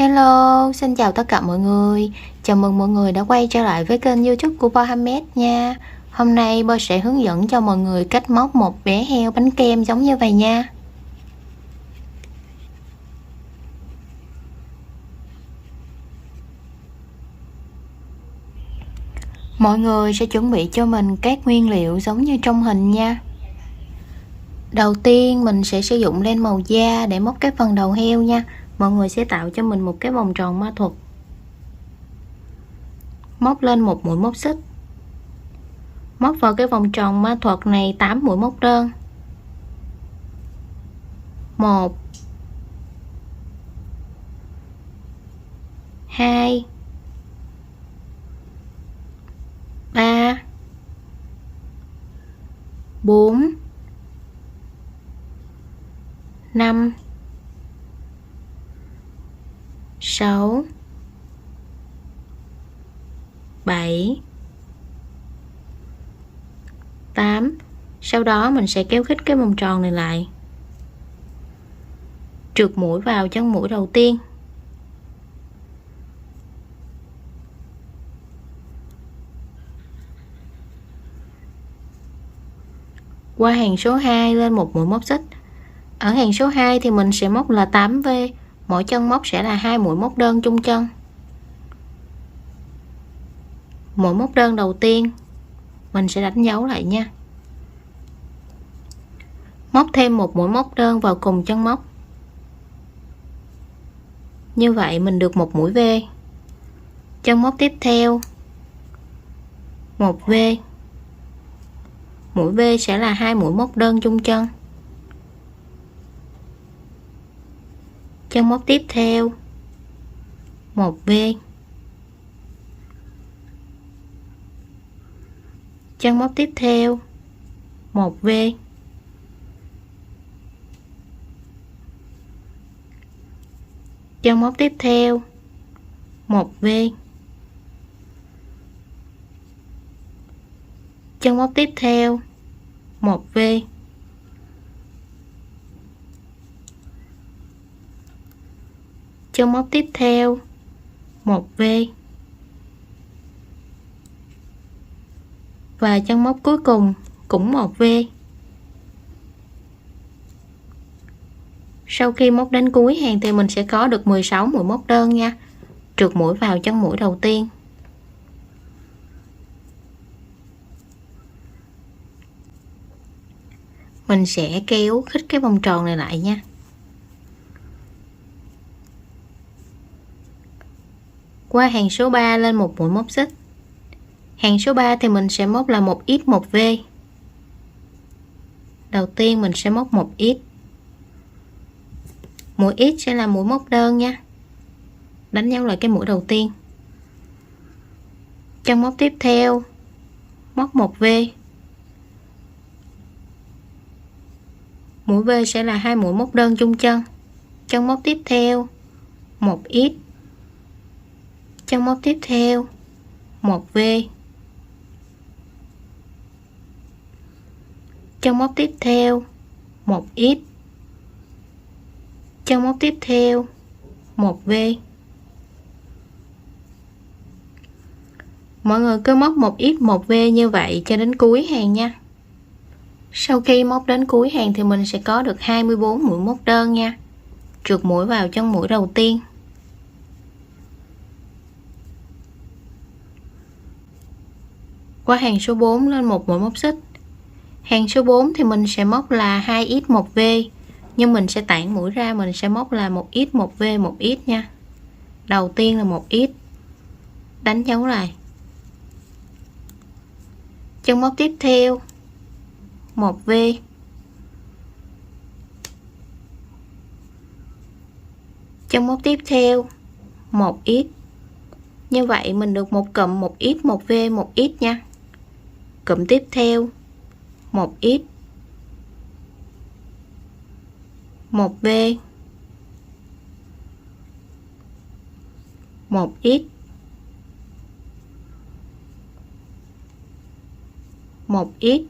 Hello, xin chào tất cả mọi người. Chào mừng mọi người đã quay trở lại với kênh YouTube của Mohamed nha. Hôm nay Bo sẽ hướng dẫn cho mọi người cách móc một bé heo bánh kem giống như vậy nha. Mọi người sẽ chuẩn bị cho mình các nguyên liệu giống như trong hình nha. Đầu tiên mình sẽ sử dụng len màu da để móc cái phần đầu heo nha. Mọi người sẽ tạo cho mình một cái vòng tròn ma thuật. Móc lên một mũi móc xích. Móc vào cái vòng tròn ma thuật này 8 mũi móc đơn. 1 2 3 4 5 6 7 8. Sau đó mình sẽ kéo khít cái vòng tròn này lại, trượt mũi vào chân mũi đầu tiên, qua hàng số 2 lên một mũi móc xích. Ở hàng số 2 thì mình sẽ móc là 8V, mỗi chân móc sẽ là 2 mũi móc đơn chung chân. Mũi móc đơn đầu tiên mình sẽ đánh dấu lại nha. Móc thêm một mũi móc đơn vào cùng chân móc. Như vậy mình được một mũi V. Chân móc tiếp theo 1V. Mũi V sẽ là 2 mũi móc đơn chung chân. Chân móc tiếp theo 1V. Chân móc tiếp theo 1V. Chân móc tiếp theo 1V. Chân móc tiếp theo 1V. Chân móc tiếp theo 1V. Và chân móc cuối cùng cũng 1V. Sau khi móc đến cuối hàng thì mình sẽ có được 16 mũi móc đơn nha. Trượt mũi vào chân mũi đầu tiên. Mình sẽ kéo khít cái vòng tròn này lại nha. Qua hàng số 3 lên một mũi móc xích. Hàng số 3 thì mình sẽ móc là 1x 1V. Đầu tiên mình sẽ móc 1x. Mũi x sẽ là mũi móc đơn nha. Đánh dấu lại cái mũi đầu tiên. Chân móc tiếp theo móc 1V. Mũi V sẽ là 2 mũi móc đơn chung chân. Chân móc tiếp theo 1x. Chân móc tiếp theo 1V. Chân móc tiếp theo 1x. Chân móc tiếp theo 1V. Mọi người cứ móc 1x 1V như vậy cho đến cuối hàng nha. Sau khi móc đến cuối hàng thì mình sẽ có được 24 mũi móc đơn nha. Trượt mũi vào chân mũi đầu tiên. Qua hàng số 4 lên một mũi móc xích. Hàng số 4 thì mình sẽ móc là 2x 1V, nhưng mình sẽ tản mũi ra, mình sẽ móc là 1x 1V 1x nha. Đầu tiên là 1x. Đánh dấu lại. Chân móc tiếp theo 1V. Chân móc tiếp theo 1x. Như vậy mình được một cụm 1x 1V 1x nha. Cụm tiếp theo 1x 1V 1x 1x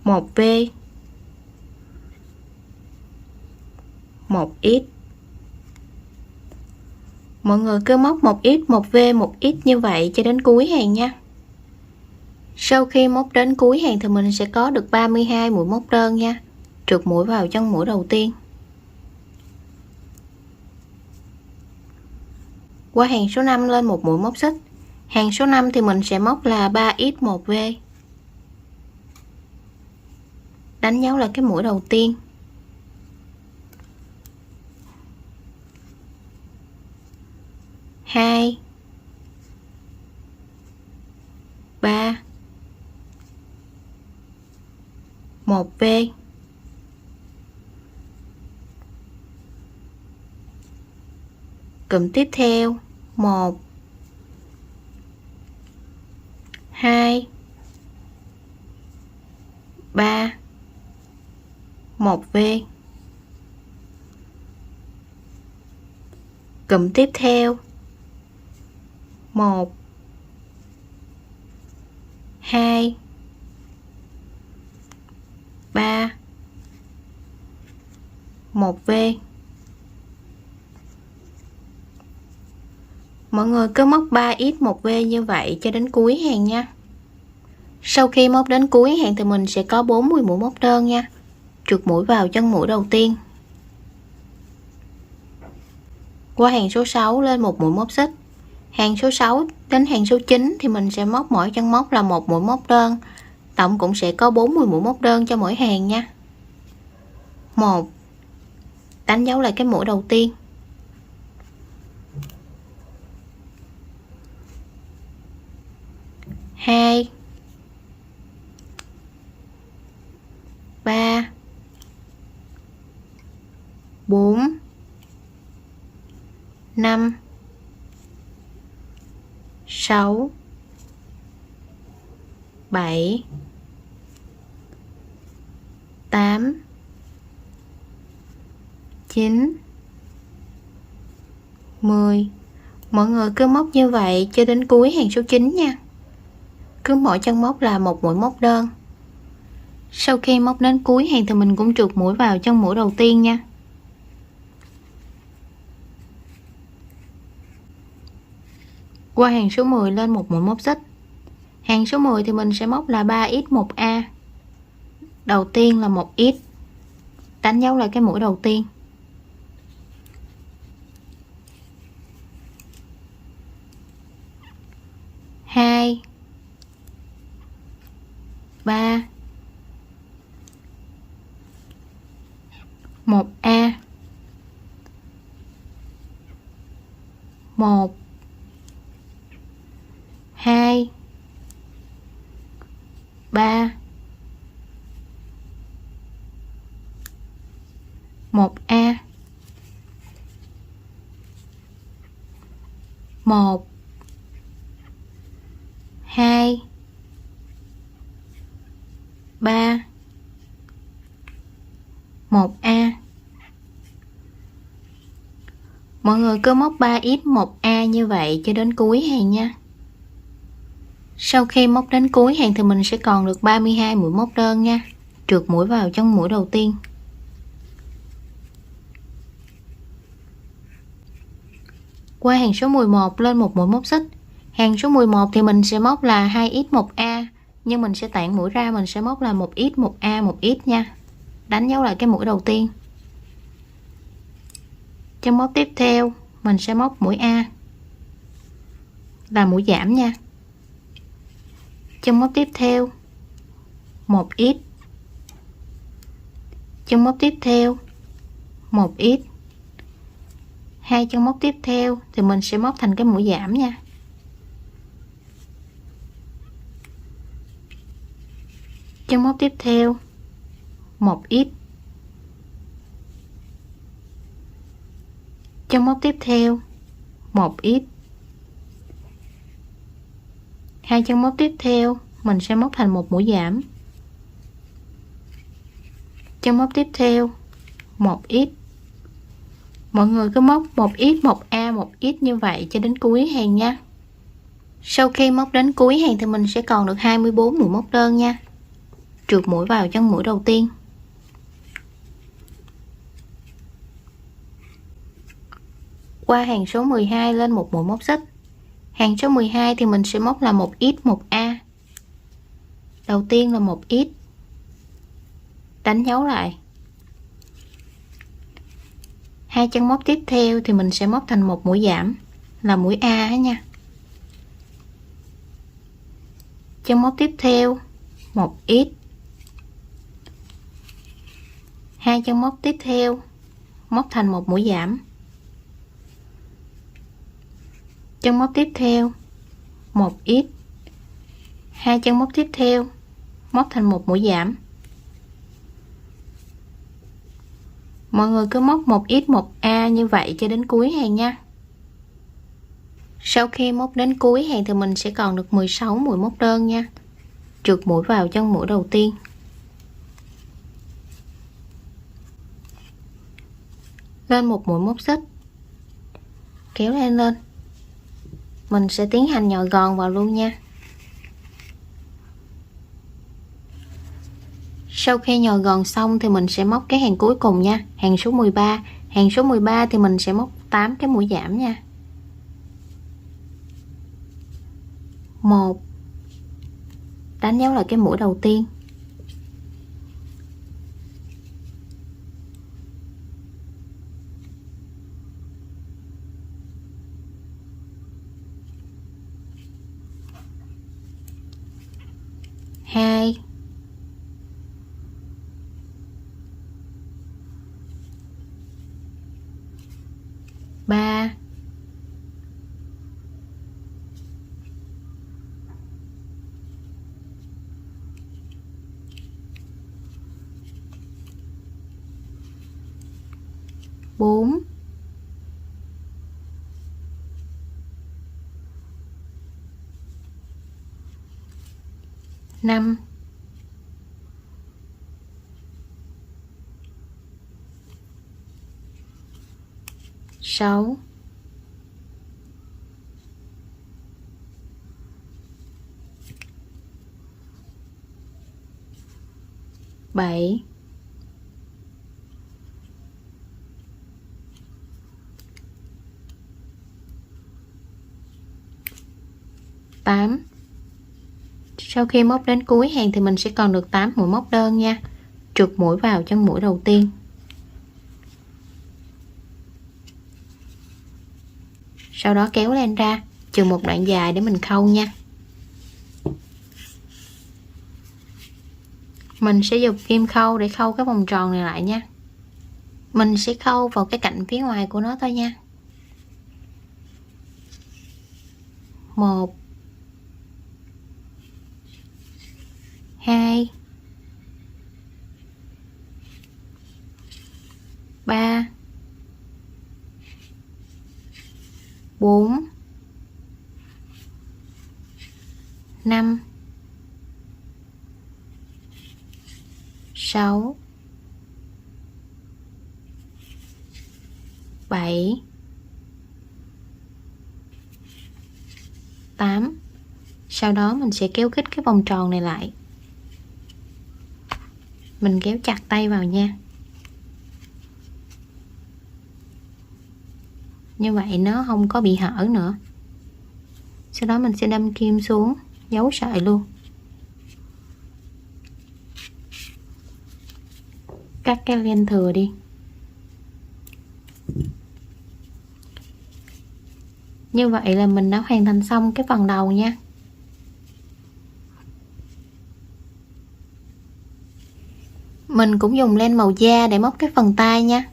1V 1x Mọi người cứ móc một ít một v một ít như vậy cho đến cuối hàng nha. Sau khi móc đến cuối hàng thì mình sẽ có được 32 mũi móc đơn nha. Trượt mũi vào chân mũi đầu tiên. Qua hàng số 5 lên một mũi móc xích. Hàng số 5 thì mình sẽ móc là 3x1v. Đánh dấu là cái mũi đầu tiên. Hai, 3, 1v. Cụm tiếp theo 1, 2, 3, 1v. Cụm tiếp theo 1, 2, 3, 1v. Mọi người cứ móc 3x1v như vậy cho đến cuối hàng nha. Sau khi móc đến cuối hàng thì mình sẽ có 40 mũi móc đơn nha. Trượt mũi vào chân mũi đầu tiên. Qua hàng số 6 lên một mũi móc xích. Hàng số 6 đến hàng số 9 thì mình sẽ móc mỗi chân móc là một mũi móc đơn. Tổng cũng sẽ có 40 mũi móc đơn cho mỗi hàng nha. 1, đánh dấu lại cái mũi đầu tiên. 2, 3, 4, 5, 6, 7, 8, 9, 10. Mọi người cứ móc như vậy cho đến cuối hàng số 9 nha. Cứ mỗi chân móc là một mũi móc đơn. Sau khi móc đến cuối hàng thì mình cũng trượt mũi vào chân mũi đầu tiên nha. Qua hàng số 10 lên một mũi móc xích. Hàng số 10 thì mình sẽ móc là 3x1a. Đầu tiên là 1x. Đánh dấu lại cái mũi đầu tiên. 2, 3, 1a. 1, 2, 3, 1a. 1, 2, 3, 1a. Mọi người cứ móc 3x1a như vậy cho đến cuối hàng nha. Sau khi móc đến cuối hàng thì mình sẽ còn được 32 mũi móc đơn nha. Trượt mũi vào trong mũi đầu tiên. Qua hàng số 11 lên một mũi móc xích. Hàng số 11 thì mình sẽ móc là 2x1a, nhưng mình sẽ tản mũi ra, mình sẽ móc là 1x1a 1x nha. Đánh dấu lại cái mũi đầu tiên. Chân móc tiếp theo mình sẽ móc mũi A là mũi giảm nha. Chân móc tiếp theo 1x. Chân móc tiếp theo 1x. Hai chân móc tiếp theo thì mình sẽ móc thành cái mũi giảm nha. Chân móc tiếp theo 1x. Chân móc tiếp theo 1x. Hai chân móc tiếp theo mình sẽ móc thành một mũi giảm. Chân móc tiếp theo 1x. Mọi người cứ móc 1x 1a 1x như vậy cho đến cuối hàng nha. Sau khi móc đến cuối hàng thì mình sẽ còn được 24 mũi móc đơn nha. Trượt mũi vào chân mũi đầu tiên. Qua hàng số 12 lên một mũi móc xích. Hàng số 12 thì mình sẽ móc là 1x 1A. Đầu tiên là 1x, đánh dấu lại. Hai chân móc tiếp theo thì mình sẽ móc thành một mũi giảm là mũi A nha. Chân móc tiếp theo 1x, hai chân móc tiếp theo móc thành một mũi giảm, chân móc tiếp theo 1x, hai chân móc tiếp theo móc thành một mũi giảm. Mọi người cứ móc 1x 1A như vậy cho đến cuối hàng nha. Sau khi móc đến cuối hàng thì mình sẽ còn được 16 mũi móc đơn nha. Trượt mũi vào chân mũi đầu tiên, lên một mũi móc xích, kéo len lên. Mình sẽ tiến hành nhồi gòn vào luôn nha. Sau khi nhồi gòn xong thì mình sẽ móc cái hàng cuối cùng nha, hàng số 13. Hàng số 13 thì mình sẽ móc 8 cái mũi giảm nha. 1, đánh dấu lại cái mũi đầu tiên. 2, 3, 4, 5, 6, 7, 8. Sau khi móc đến cuối hàng thì mình sẽ còn được 8 mũi móc đơn nha. Trượt mũi vào chân mũi đầu tiên, sau đó kéo len ra, chừa một đoạn dài để mình khâu nha. Mình sẽ dùng kim khâu để khâu cái vòng tròn này lại nha. Mình sẽ khâu vào cái cạnh phía ngoài của nó thôi nha. 1, 2, 3, 4, 5, 6, 7, 8. Sau đó mình sẽ kéo khít cái vòng tròn này lại. Mình kéo chặt tay vào nha. Như vậy nó không có bị hở nữa. Sau đó mình sẽ đâm kim xuống, giấu sợi luôn. Cắt cái len thừa đi. Như vậy là mình đã hoàn thành xong cái phần đầu nha. Mình cũng dùng len màu da để móc cái phần tay nha.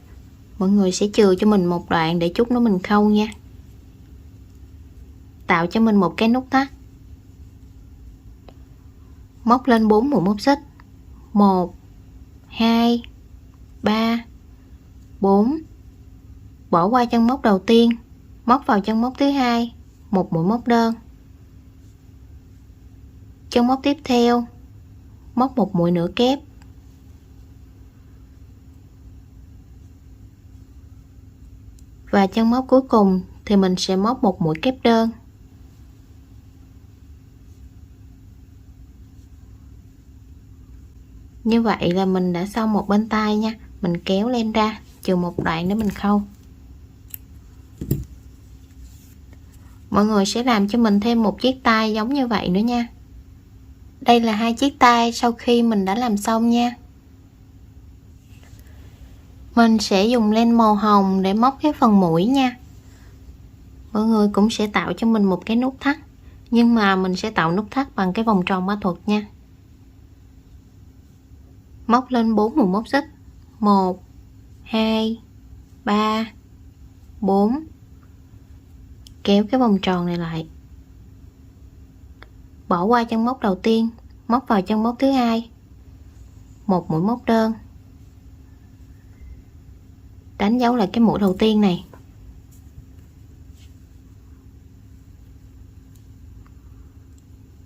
Mọi người sẽ chừa cho mình một đoạn để chút nữa mình khâu nha. Tạo cho mình một cái nút thắt. Móc lên 4 mũi móc xích. 1, 2, 3, 4. Bỏ qua chân móc đầu tiên, móc vào chân móc thứ hai, một mũi móc đơn. Chân móc tiếp theo, móc một mũi nửa kép. Và chân móc cuối cùng thì mình sẽ móc một mũi kép đơn. Như vậy là mình đã xong một bên tay nha. Mình kéo len ra, chừa một đoạn để mình khâu. Mọi người sẽ làm cho mình thêm một chiếc tai giống như vậy nữa nha. Đây là hai chiếc tai sau khi mình đã làm xong nha. Mình sẽ dùng len màu hồng để móc cái phần mũi nha. Mọi người cũng sẽ tạo cho mình một cái nút thắt, nhưng mà mình sẽ tạo nút thắt bằng cái vòng tròn ma thuật nha. Móc lên 4 mũi móc xích, 1 2 3 4, kéo cái vòng tròn này lại, bỏ qua chân móc đầu tiên, móc vào chân móc thứ hai, một mũi móc đơn, đánh dấu lại cái mũi đầu tiên này,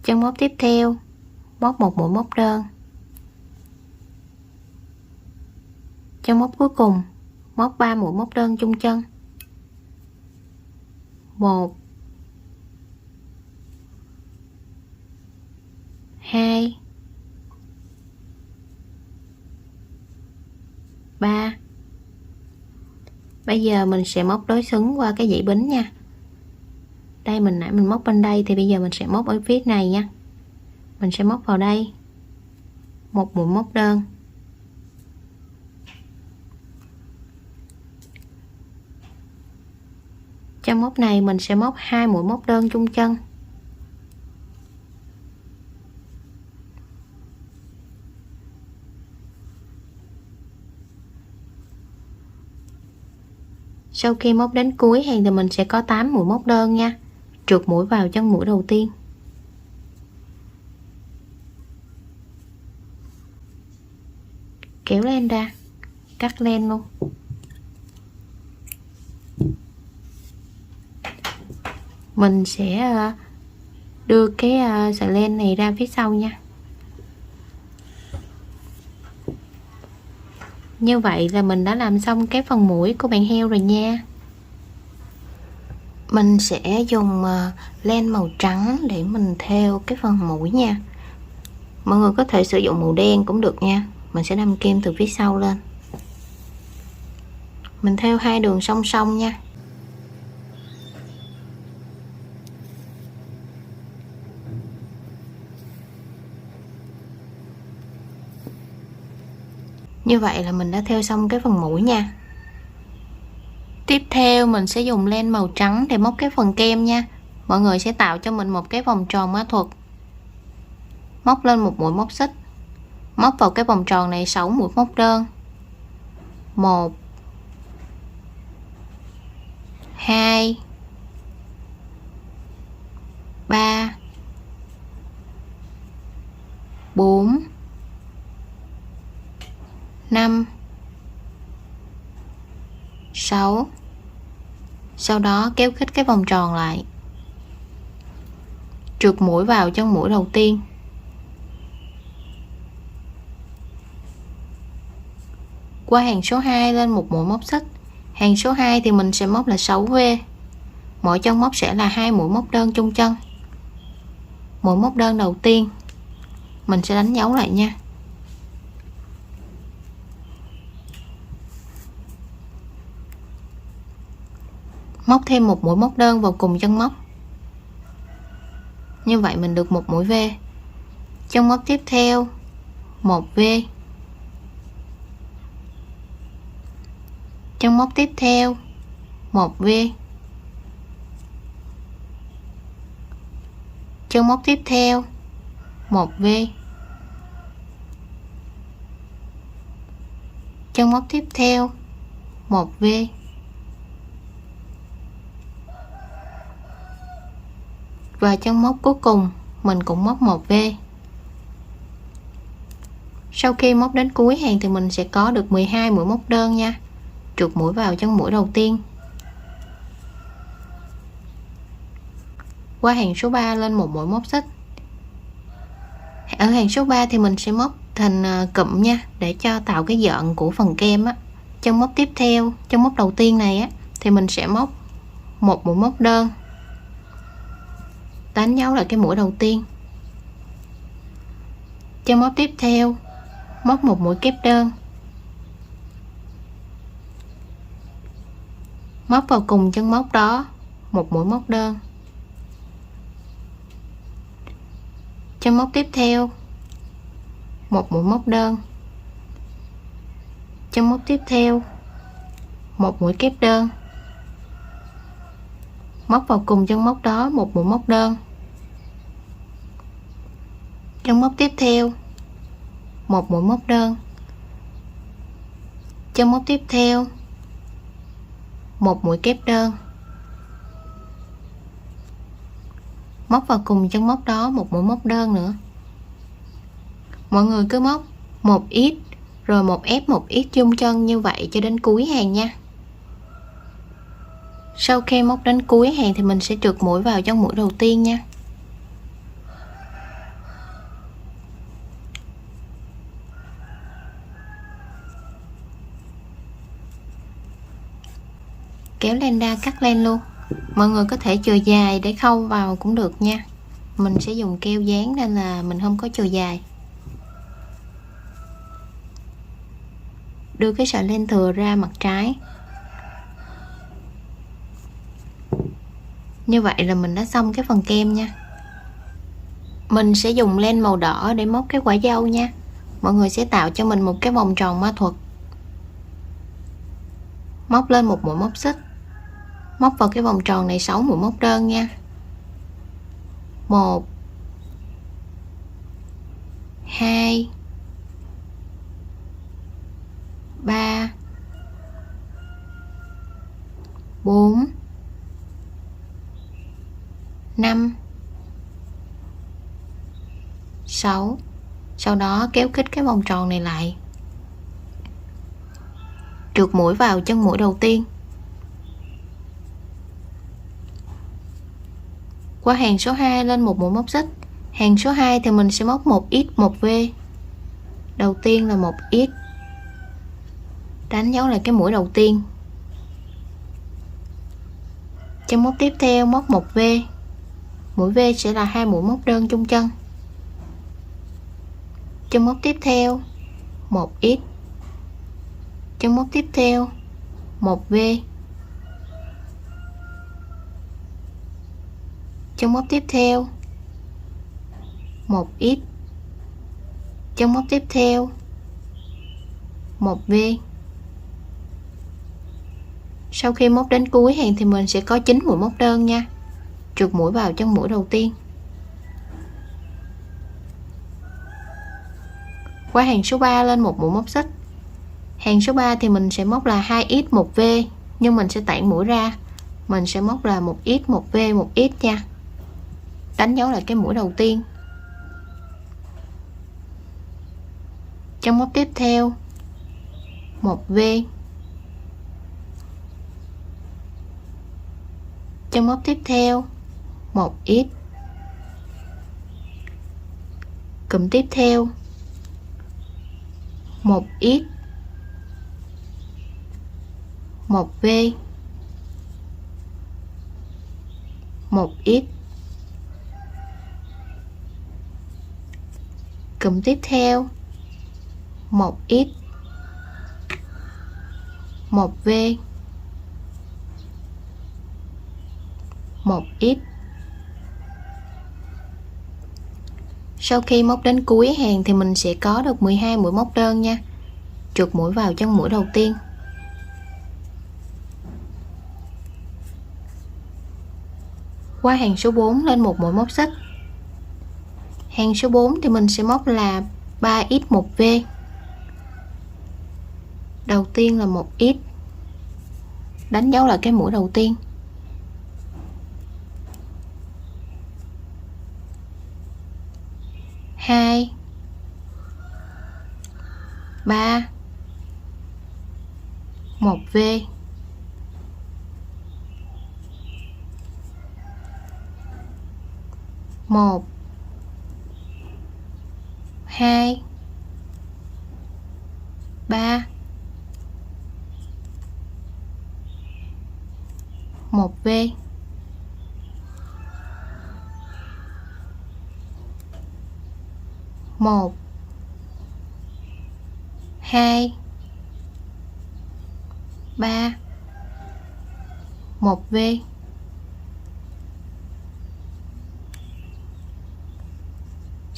chân móc tiếp theo móc một mũi móc đơn, chân móc cuối cùng móc 3 mũi móc đơn chung chân, 1 2 3. Bây giờ mình sẽ móc đối xứng qua cái dãy bính nha. Đây mình nãy mình móc bên đây thì bây giờ mình sẽ móc ở phía này nha. Mình sẽ móc vào đây một mũi móc đơn, trong móc này mình sẽ móc 2 mũi móc đơn chung chân, sau khi móc đến cuối hàng thì mình sẽ có 8 mũi móc đơn nha. Trượt mũi vào chân mũi đầu tiên, kéo len ra, cắt len luôn. Mình sẽ đưa cái sợi len này ra phía sau nha. Như vậy là mình đã làm xong cái phần mũi của bạn heo rồi nha. Mình sẽ dùng len màu trắng để mình thêu cái phần mũi nha. Mọi người có thể sử dụng màu đen cũng được nha. Mình sẽ đâm kim từ phía sau lên. Mình thêu 2 đường song song nha. Như vậy là mình đã thêu xong cái phần mũi nha. Tiếp theo mình sẽ dùng len màu trắng để móc cái phần kem nha. Mọi người sẽ tạo cho mình một cái vòng tròn ma thuật. Móc lên một mũi móc xích, móc vào cái vòng tròn này 6 mũi móc đơn, 1 2 3 4 5 6. Sau đó kéo khít cái vòng tròn lại, trượt mũi vào chân mũi đầu tiên, qua hàng số 2 lên một mũi móc xích. Hàng số 2 thì mình sẽ móc là 6V, mỗi chân móc sẽ là 2 mũi móc đơn chung chân. Mũi móc đơn đầu tiên mình sẽ đánh dấu lại nha. Móc thêm một mũi móc đơn vào cùng chân móc. Như vậy mình được một mũi V. Chân móc tiếp theo 1V, chân móc tiếp theo 1V, chân móc tiếp theo 1V, chân móc tiếp theo 1V, và chân móc cuối cùng mình cũng móc 1V. Sau khi móc đến cuối hàng thì mình sẽ có được 12 mũi móc đơn nha. Trượt mũi vào chân mũi đầu tiên, qua hàng số 3 lên một mũi móc xích. Ở hàng số 3 thì mình sẽ móc thành cụm nha, để cho tạo cái dợn của phần kem á. Chân móc tiếp theo, chân móc đầu tiên này á, thì mình sẽ móc một mũi móc đơn, đánh dấu lại cái mũi đầu tiên. Chân móc tiếp theo móc một mũi kép đơn, móc vào cùng chân móc đó một mũi móc đơn, Chân móc tiếp theo một mũi móc đơn, chân móc tiếp theo một mũi kép đơn, móc vào cùng chân móc đó một mũi móc đơn, chân móc tiếp theo một mũi móc đơn, chân móc tiếp theo một mũi kép đơn, móc vào cùng chân móc đó một mũi móc đơn nữa. Mọi người cứ móc một ít rồi một ép một ít chung chân như vậy cho đến cuối hàng nha. Sau khi móc đến cuối hàng thì mình sẽ trượt mũi vào trong mũi đầu tiên nha. Kéo len ra cắt len luôn. Mọi người có thể chừa dài để khâu vào cũng được nha. Mình sẽ dùng keo dán nên là mình không có chừa dài. Đưa cái sợi len thừa ra mặt trái. Như vậy là mình đã xong cái phần kem nha. Mình sẽ dùng len màu đỏ để móc cái quả dâu nha. Mọi người sẽ tạo cho mình một cái vòng tròn ma thuật. Móc lên một mũi móc xích, móc vào cái vòng tròn này 6 mũi móc đơn nha. 1 2 3 4 5 6. Sau đó kéo khít cái vòng tròn này lại, trượt mũi vào chân mũi đầu tiên. Qua hàng số 2 lên một mũi móc xích. Hàng số 2 thì mình sẽ móc một x một v. Đầu tiên là một x, đánh dấu lại cái mũi đầu tiên. Chân móc tiếp theo móc một v. Mũi v sẽ là 2 mũi móc đơn chung chân. Chân móc tiếp theo một x, chân móc tiếp theo một v, chân móc tiếp theo một x, chân móc tiếp theo một v. Sau khi móc đến cuối hàng thì mình sẽ có 9 mũi móc đơn nha. Trượt mũi vào chân mũi đầu tiên. Qua hàng số 3 lên một mũi móc xích. Hàng số 3 thì mình sẽ móc là 2x một v, nhưng mình sẽ tản mũi ra. Mình sẽ móc là một x một v một x nha. Đánh dấu lại cái mũi đầu tiên. Chân móc tiếp theo một v, chân móc tiếp theo một x, cụm tiếp theo một x một v một x, cụm tiếp theo một x một v một x. Sau khi móc đến cuối hàng thì mình sẽ có được 12 mũi móc đơn nha. Trượt mũi vào chân mũi đầu tiên. Qua hàng số 4 lên một mũi móc xích. Hàng số 4 thì mình sẽ móc là 3x một v. Đầu tiên là một x, đánh dấu lại cái mũi đầu tiên. Hai, 3, một v. Một, 2, 3, một v. Một, 2, 3, một v.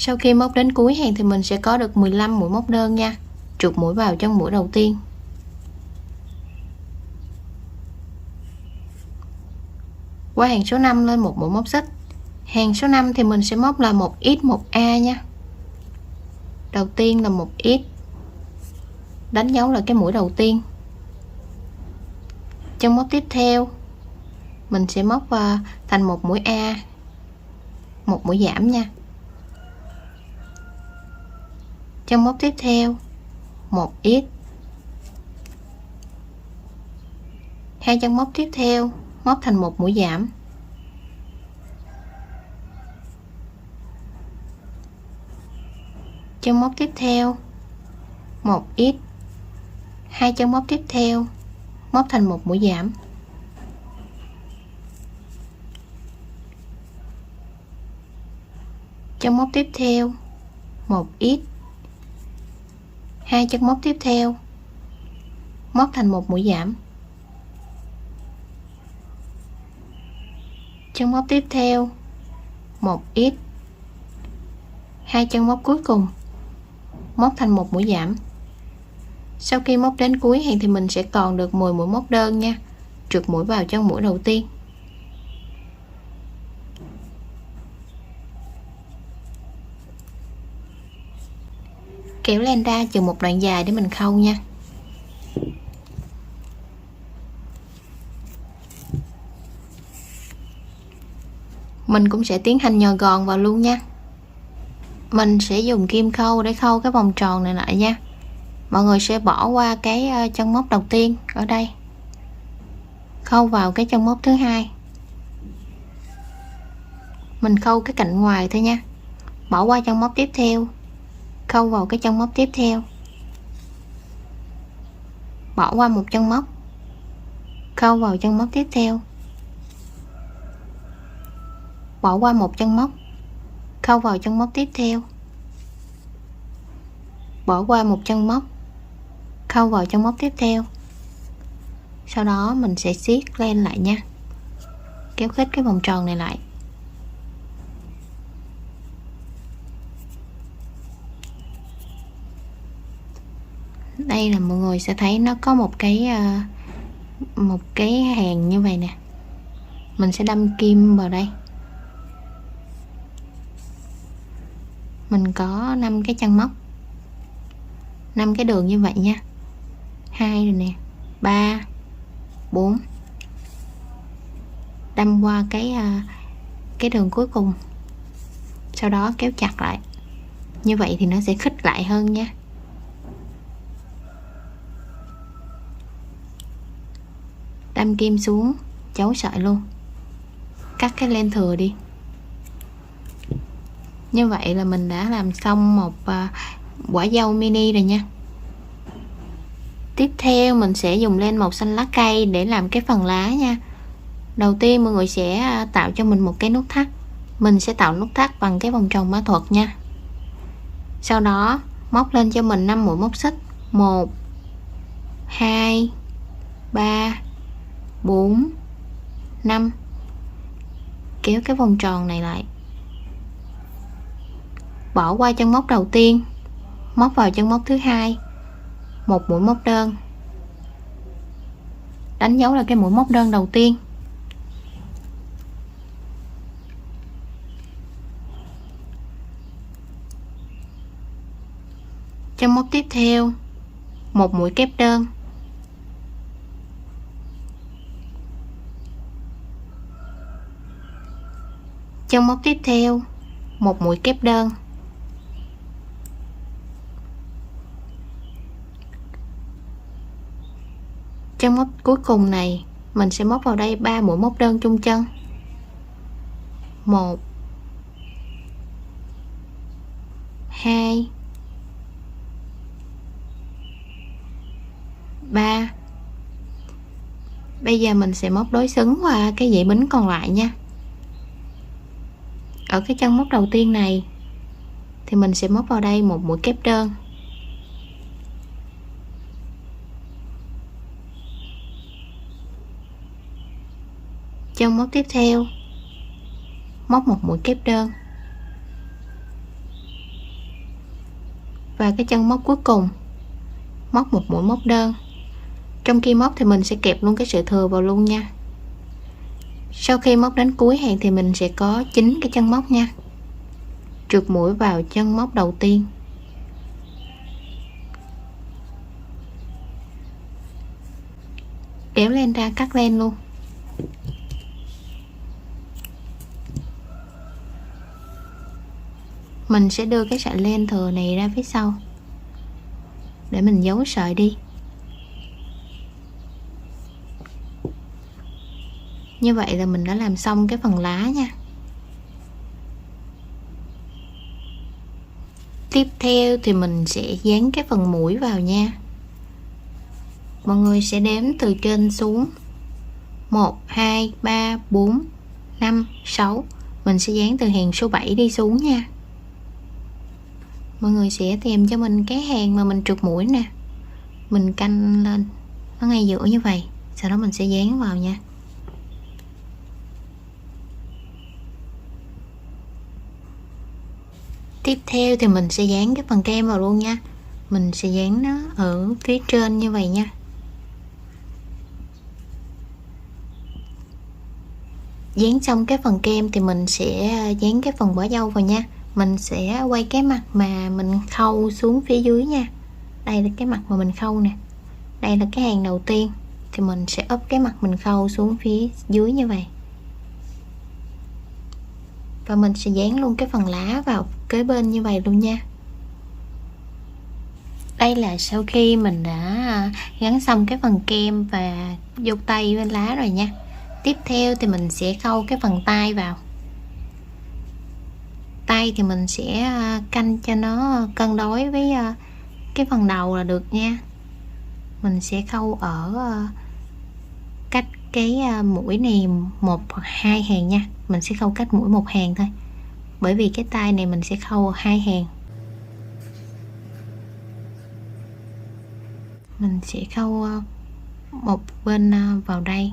Sau khi móc đến cuối hàng thì mình sẽ có được 15 mũi móc đơn nha. Trượt mũi vào trong mũi đầu tiên. Qua hàng số 5 lên một mũi móc xích. Hàng số 5 thì mình sẽ móc là 1x 1A nha. Đầu tiên là 1x, đánh dấu là cái mũi đầu tiên. Chân móc tiếp theo mình sẽ móc thành một mũi A, một mũi giảm nha. Chân móc tiếp theo 1x, hai chân móc tiếp theo móc thành một mũi giảm, chân móc tiếp theo 1x, hai chân móc tiếp theo móc thành một mũi giảm, chân móc tiếp theo 1x, hai chân móc tiếp theo móc thành một mũi giảm, chân móc tiếp theo 1x, hai chân móc cuối cùng móc thành một mũi giảm. Sau khi móc đến cuối hàng thì mình sẽ còn được 10 mũi móc đơn nha. Trượt mũi vào trong mũi đầu tiên. Kéo len ra chừng một đoạn dài để mình khâu nha. Mình cũng sẽ tiến hành nhò gòn vào luôn nha. Mình sẽ dùng kim khâu để khâu cái vòng tròn này lại nha. Mọi người sẽ bỏ qua cái chân móc đầu tiên ở đây, khâu vào cái chân móc thứ hai. Mình khâu cái cạnh ngoài thôi nha, bỏ qua chân móc tiếp theo, khâu vào cái chân móc tiếp theo, bỏ qua một chân móc, khâu vào chân móc tiếp theo, bỏ qua một chân móc, khâu vào chân móc tiếp theo, bỏ qua một chân móc, khâu vào chân móc tiếp theo. Sau đó mình sẽ siết len lại nha, kéo khít cái vòng tròn này lại. Đây là mọi người sẽ thấy nó có một cái hàng như vậy nè. Mình sẽ đâm kim vào đây. Mình có 5 cái chân móc, 5 cái đường như vậy nha. 2 rồi nè, 3, 4. Đâm qua cái đường cuối cùng. Sau đó kéo chặt lại. Như vậy thì nó sẽ khít lại hơn nha. Đâm kim xuống, chấu sợi luôn. Cắt cái len thừa đi. Như vậy là mình đã làm xong một quả dâu mini rồi nha. Tiếp theo mình sẽ dùng len màu xanh lá cây để làm cái phần lá nha. Đầu tiên mọi người sẽ tạo cho mình một cái nút thắt. Mình sẽ tạo nút thắt bằng cái vòng tròn mã thuật nha. Sau đó móc lên cho mình 5 mũi móc xích. 1 2 3 4 5. Kéo cái vòng tròn này lại, bỏ qua chân móc đầu tiên, móc vào chân móc thứ hai, một mũi móc đơn, đánh dấu là cái mũi móc đơn đầu tiên. Chân móc tiếp theo, một mũi kép đơn, chân móc tiếp theo, một mũi kép đơn, chân móc cuối cùng này mình sẽ móc vào đây 3 mũi móc đơn chung chân. 1 2 3. Bây giờ mình sẽ móc đối xứng qua cái dãy bính còn lại nha. Ở cái chân móc đầu tiên này thì mình sẽ móc vào đây một mũi kép đơn, chân móc tiếp theo móc một mũi kép đơn, Và cái chân móc cuối cùng móc một mũi móc đơn. Trong khi móc thì mình sẽ kẹp luôn cái sợi thừa vào luôn nha. Sau khi móc đến cuối hàng thì mình sẽ có 9 cái chân móc nha. Trượt mũi vào chân móc đầu tiên, kéo len ra cắt len luôn. Mình sẽ đưa cái sợi len thừa này ra phía sau để mình giấu sợi đi. Như vậy là mình đã làm xong cái phần lá nha. Tiếp theo thì mình sẽ dán cái phần mũi vào nha. Mọi người sẽ đếm từ trên xuống 1, 2, 3, 4, 5, 6. Mình sẽ dán từ hàng số 7 đi xuống nha. Mọi người sẽ tìm cho mình cái hàng mà mình trượt mũi nè, mình canh lên nó ngay giữa như vậy, sau đó mình sẽ dán vào nha. Tiếp theo thì mình sẽ dán cái phần kem vào luôn nha. Mình sẽ dán nó ở phía trên như vậy nha. Dán xong cái phần kem thì mình sẽ dán cái phần quả dâu vào nha. Mình sẽ quay cái mặt mà mình khâu xuống phía dưới nha. Đây là cái mặt mà mình khâu nè. Đây là cái hàng đầu tiên thì mình sẽ úp cái mặt mình khâu xuống phía dưới như vậy. Và mình sẽ dán luôn cái phần lá vào kế bên như vậy luôn nha. Đây là sau khi mình đã gắn xong cái phần kem và dâu tây với lá rồi nha. Tiếp theo thì mình sẽ khâu cái phần tay vào. Tay thì mình sẽ canh cho nó cân đối với cái phần đầu là được nha. Mình sẽ khâu ở cách cái mũi này 1 hoặc 2 hàng nha. Mình sẽ khâu cách mũi 1 hàng thôi, bởi vì cái tay này mình sẽ khâu 2 hàng. Mình sẽ khâu một bên vào đây.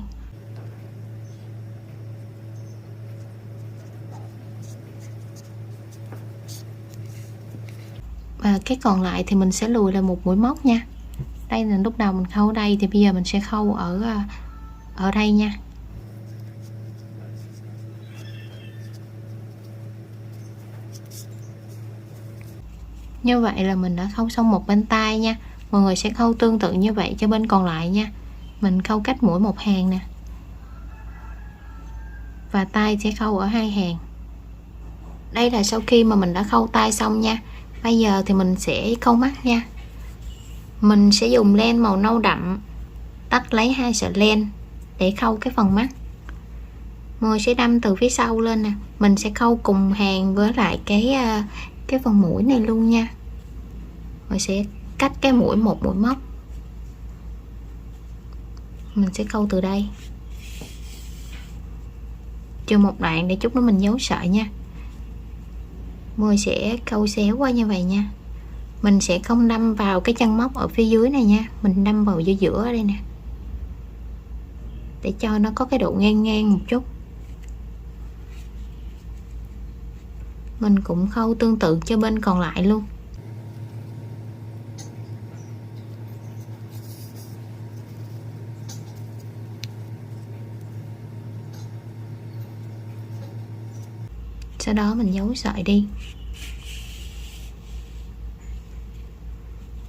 Và cái còn lại thì mình sẽ lùi là một mũi móc nha. Đây là lúc đầu mình khâu ở đây, thì bây giờ mình sẽ khâu ở đây nha. Như vậy là mình đã khâu xong một bên tay nha. Mọi người sẽ khâu tương tự như vậy cho bên còn lại nha. Mình khâu cách mũi 1 hàng nè, và tay sẽ khâu ở 2 hàng. Đây là sau khi mà mình đã khâu tay xong nha. Bây giờ thì mình sẽ khâu mắt nha. Mình sẽ dùng len màu nâu đậm tách lấy 2 sợi len để khâu cái phần mắt. Mọi người sẽ đâm từ phía sau lên nè. Mình sẽ khâu cùng hàng với lại cái phần mũi này luôn nha. Mình sẽ cách cái mũi một mũi móc. Mình sẽ khâu từ đây trừ một đoạn để chút nữa mình giấu sợi nha. Mọi người sẽ khâu xéo qua như vậy nha. Mình sẽ không đâm vào cái chân móc ở phía dưới này nha, mình đâm vào giữa giữa ở đây nè, để cho nó có cái độ ngang ngang một chút. Mình cũng khâu tương tự cho bên còn lại luôn. Sau đó mình giấu sợi đi.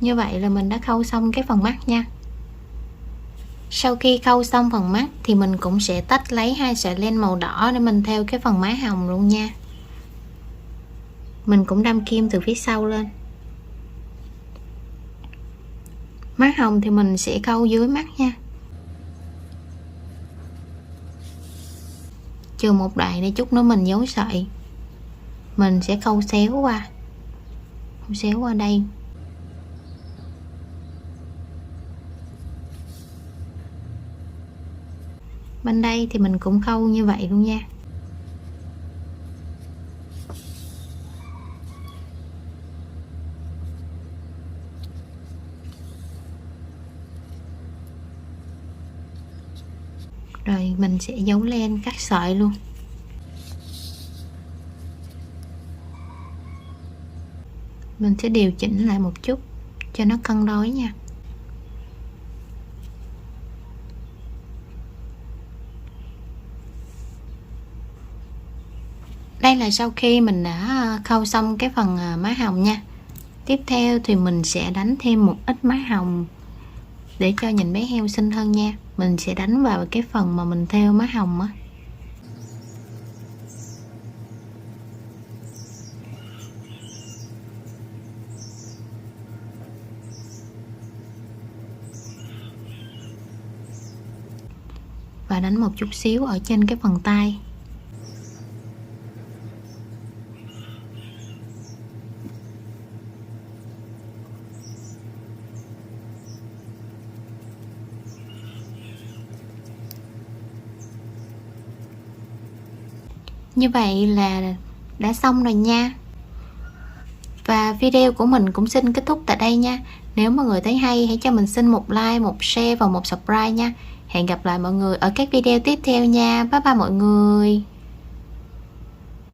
Như vậy là mình đã khâu xong cái phần mắt nha. Sau khi khâu xong phần mắt thì mình cũng sẽ tách lấy 2 sợi len màu đỏ để mình theo cái phần má hồng luôn nha. Mình cũng đâm kim từ phía sau lên. Má hồng thì mình sẽ khâu dưới mắt nha, trừ một đoạn để chút nữa mình giấu sợi. Mình sẽ khâu xéo qua đây. Bên đây thì mình cũng khâu như vậy luôn nha. Rồi mình sẽ giấu len cắt sợi luôn. Mình sẽ điều chỉnh lại một chút cho nó cân đối nha. Đây là sau khi mình đã khâu xong cái phần má hồng nha. Tiếp theo thì mình sẽ đánh thêm một ít má hồng để cho nhìn bé heo xinh hơn nha. Mình sẽ đánh vào cái phần mà mình thêu má hồng á. Và đánh một chút xíu ở trên cái phần tay. Như vậy là đã xong rồi nha. Và video của mình cũng xin kết thúc tại đây nha. Nếu mọi người thấy hay, hãy cho mình xin một like, một share và một subscribe nha. Hẹn gặp lại mọi người ở các video tiếp theo nha. Bye bye mọi người.